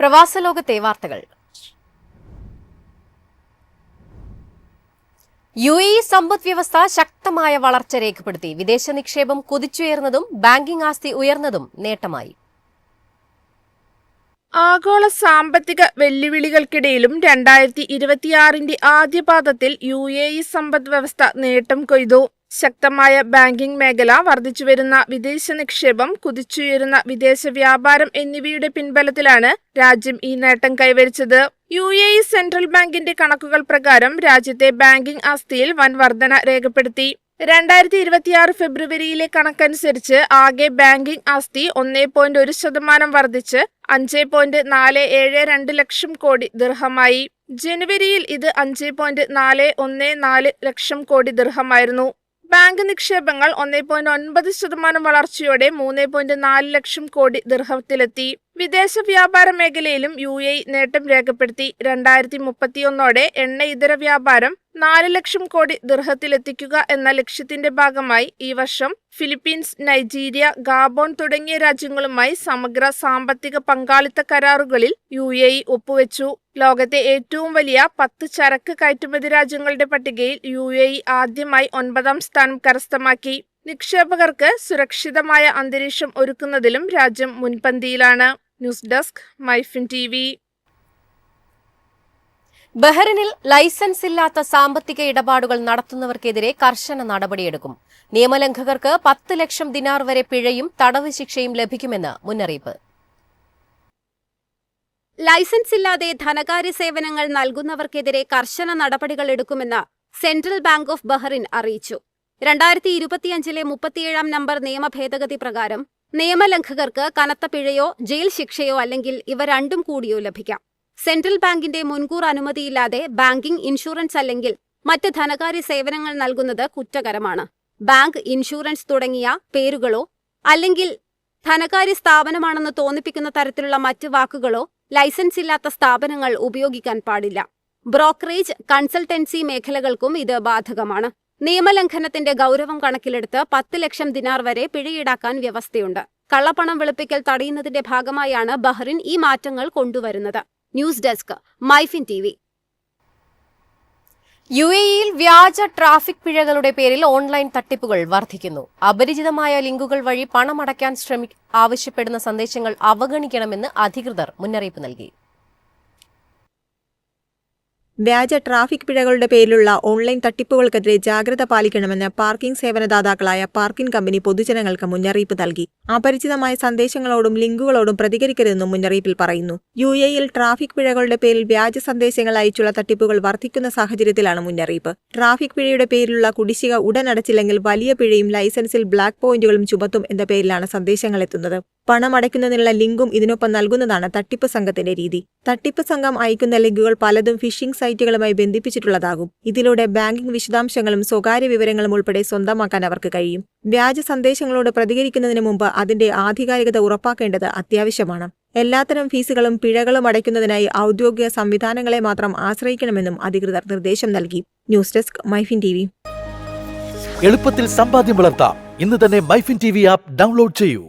പ്രവാസലോകത്തെ വാർത്തകൾ. UAE സമ്പദ് വ്യവസ്ഥ ശക്തമായ വളർച്ച രേഖപ്പെടുത്തി. വിദേശ നിക്ഷേപം കുതിച്ചുയർന്നതും ബാങ്കിംഗ് ആസ്തി ഉയർന്നതും നേട്ടമായി. ആഗോള സാമ്പത്തിക വെല്ലുവിളികൾക്കിടയിലും 2026 ആദ്യപാദത്തിൽ UAE സമ്പദ് വ്യവസ്ഥ നേട്ടം കൊയ്തു. ശക്തമായ ബാങ്കിംഗ് മേഖല, വർദ്ധിച്ചുവരുന്ന വിദേശ നിക്ഷേപം, കുതിച്ചുയരുന്ന വിദേശ വ്യാപാരം എന്നിവയുടെ പിൻബലത്തിലാണ് രാജ്യം ഈ നേട്ടം കൈവരിച്ചത്. UAE സെൻട്രൽ ബാങ്കിന്റെ കണക്കുകൾ പ്രകാരം രാജ്യത്തെ ബാങ്കിംഗ് ആസ്തിയിൽ വൻ വർധന രേഖപ്പെടുത്തി. 2026 ഫെബ്രുവരിയിലെ കണക്കനുസരിച്ച് ആകെ ബാങ്കിംഗ് ആസ്തി 1.1% വർദ്ധിച്ച് 5.472 ലക്ഷം കോടി ദിർഹമായി. ജനുവരിയിൽ ഇത് 5.414 ലക്ഷം കോടി ദിർഹമായിരുന്നു. ബാങ്ക് നിക്ഷേപങ്ങൾ 1.9% വളർച്ചയോടെ 3.4 ലക്ഷം കോടി ദിർഹത്തിലെത്തി. വിദേശ വ്യാപാര മേഖലയിലും UAE നേട്ടം രേഖപ്പെടുത്തി. 2031 എണ്ണ ഇതര വ്യാപാരം 4 ലക്ഷം കോടി ദിർഹത്തിലെത്തിക്കുക എന്ന ലക്ഷ്യത്തിന്റെ ഭാഗമായി ഈ വർഷം ഫിലിപ്പീൻസ്, നൈജീരിയ, ഗാബോൺ തുടങ്ങിയ രാജ്യങ്ങളുമായി സമഗ്ര സാമ്പത്തിക പങ്കാളിത്ത കരാറുകളിൽ UAE ഒപ്പുവെച്ചു. ലോകത്തെ ഏറ്റവും വലിയ 10 ചരക്ക് കയറ്റുമതി രാജ്യങ്ങളുടെ പട്ടികയിൽ UAE ആദ്യമായി 9ാം സ്ഥാനം കരസ്ഥമാക്കി. നിക്ഷേപകർക്ക് സുരക്ഷിതമായ അന്തരീക്ഷം ഒരുക്കുന്നതിലും രാജ്യം മുൻപന്തിയിലാണ്. News desk, MyFin TV. ബഹ്റിനിൽ ലൈസൻസ് ഇല്ലാത്ത സാമ്പത്തിക ഇടപാടുകൾ നടത്തുന്നവർക്കെതിരെ കർശന നടപടിയെടുക്കും. നിയമലംഘകർക്ക് 10 ലക്ഷം ദിനാർ വരെ പിഴയും തടവ് ശിക്ഷയും ലഭിക്കുമെന്ന് മുന്നറിയിപ്പ്. ലൈസൻസ് ഇല്ലാതെ ധനകാര്യ സേവനങ്ങൾ നൽകുന്നവർക്കെതിരെ കർശന നടപടികൾ എടുക്കുമെന്ന് സെൻട്രൽ ബാങ്ക് ഓഫ് ബഹ്റിൻ അറിയിച്ചു. 2025 37 നമ്പർ നിയമ ഭേദഗതി പ്രകാരം നിയമലംഘകർക്ക് കനത്ത പിഴയോ ജയിൽ ശിക്ഷയോ അല്ലെങ്കിൽ ഇവ രണ്ടും കൂടിയോ ലഭിക്കാം. സെൻട്രൽ ബാങ്കിന്റെ മുൻകൂർ അനുമതിയില്ലാതെ ബാങ്കിംഗ്, ഇൻഷുറൻസ് അല്ലെങ്കിൽ മറ്റ് ധനകാര്യ സേവനങ്ങൾ നൽകുന്നത് കുറ്റകരമാണ്. ബാങ്ക്, ഇൻഷുറൻസ് തുടങ്ങിയ പേരുകളോ അല്ലെങ്കിൽ ധനകാര്യ സ്ഥാപനമാണെന്ന് തോന്നിപ്പിക്കുന്ന തരത്തിലുള്ള മറ്റ് വാക്കുകളോ ലൈസൻസ് ഇല്ലാത്ത സ്ഥാപനങ്ങൾ ഉപയോഗിക്കാൻ പാടില്ല. ബ്രോക്കറേജ്, കൺസൾട്ടൻസി മേഖലകൾക്കും ഇത് ബാധകമാണ്. നിയമലംഘനത്തിന്റെ ഗൗരവം കണക്കിലെടുത്ത് 10 ലക്ഷം ദിനാർ വരെ പിഴയീടാക്കാൻ വ്യവസ്ഥയുണ്ട്. കള്ളപ്പണം വെളുപ്പിക്കൽ തടയുന്നതിന്റെ ഭാഗമായാണ് ബഹ്റിൻ ഈ മാറ്റങ്ങൾ കൊണ്ടുവരുന്നത്. News desk, MyFin TV. UAEയിൽ വ്യാജ ട്രാഫിക് പിഴകളുടെ പേരിൽ ഓൺലൈൻ തട്ടിപ്പുകൾ വർദ്ധിക്കുന്നു. അപരിചിതമായ ലിങ്കുകൾ വഴി പണമടയ്ക്കാൻ ആവശ്യപ്പെടുന്ന സന്ദേശങ്ങൾ അവഗണിക്കണമെന്ന് അധികൃതർ മുന്നറിയിപ്പ് നൽകി. വ്യാജ ട്രാഫിക് പിഴകളുടെ പേരിലുള്ള ഓൺലൈൻ തട്ടിപ്പുകൾക്കെതിരെ ജാഗ്രത പാലിക്കണമെന്ന് പാർക്കിംഗ് സേവനദാതാക്കളായ പാർക്കിംഗ് കമ്പനി പൊതുജനങ്ങൾക്ക് മുന്നറിയിപ്പ് നൽകി. അപരിചിതമായ സന്ദേശങ്ങളോടും ലിങ്കുകളോടും പ്രതികരിക്കരുതെന്നും മുന്നറിയിപ്പിൽ പറയുന്നു. UAEയിൽ ട്രാഫിക് പിഴകളുടെ പേരിൽ വ്യാജ സന്ദേശങ്ങൾ അയച്ചുള്ള തട്ടിപ്പുകൾ വർദ്ധിക്കുന്ന സാഹചര്യത്തിലാണ് മുന്നറിയിപ്പ്. ട്രാഫിക് പിഴയുടെ പേരിലുള്ള കുടിശ്ശിക ഉടൻ അടച്ചില്ലെങ്കിൽ വലിയ പിഴയും ലൈസൻസിൽ ബ്ലാക്ക് പോയിന്റുകളും ചുമത്തും എന്ന പേരിലാണ് സന്ദേശങ്ങൾ എത്തുന്നത്. പണമടയ്ക്കുന്നതിനുള്ള ലിങ്കും ഇതിനൊപ്പം നൽകുന്നതാണ് തട്ടിപ്പ് സംഘത്തിന്റെ രീതി. തട്ടിപ്പ് സംഘം അയക്കുന്ന ലിങ്കുകൾ പലതും ഫിഷിംഗ് സൈറ്റുകളുമായി ബന്ധിപ്പിച്ചിട്ടുള്ളതാകും. ഇതിലൂടെ ബാങ്കിംഗ് വിശദാംശങ്ങളും സ്വകാര്യ വിവരങ്ങളും ഉൾപ്പെടെ സ്വന്തമാക്കാൻ അവർക്ക് കഴിയും. വ്യാജ സന്ദേശങ്ങളോട് പ്രതികരിക്കുന്നതിന് മുമ്പ് അതിന്റെ ആധികാരികത ഉറപ്പാക്കേണ്ടത് അത്യാവശ്യമാണ്. എല്ലാത്തരം ഫീസുകളും പിഴകളും അടയ്ക്കുന്നതിനായി ഔദ്യോഗിക സംവിധാനങ്ങളെ മാത്രം ആശ്രയിക്കണമെന്നും അധികൃതർ നിർദ്ദേശം നൽകി. News desk, MyFin TV. എളുപ്പത്തിൽ സമ്പാദ്യം വളർത്താം. ഇന്ന് തന്നെ മൈഫിൻ TV ആപ്പ് ഡൗൺലോഡ് ചെയ്യൂ.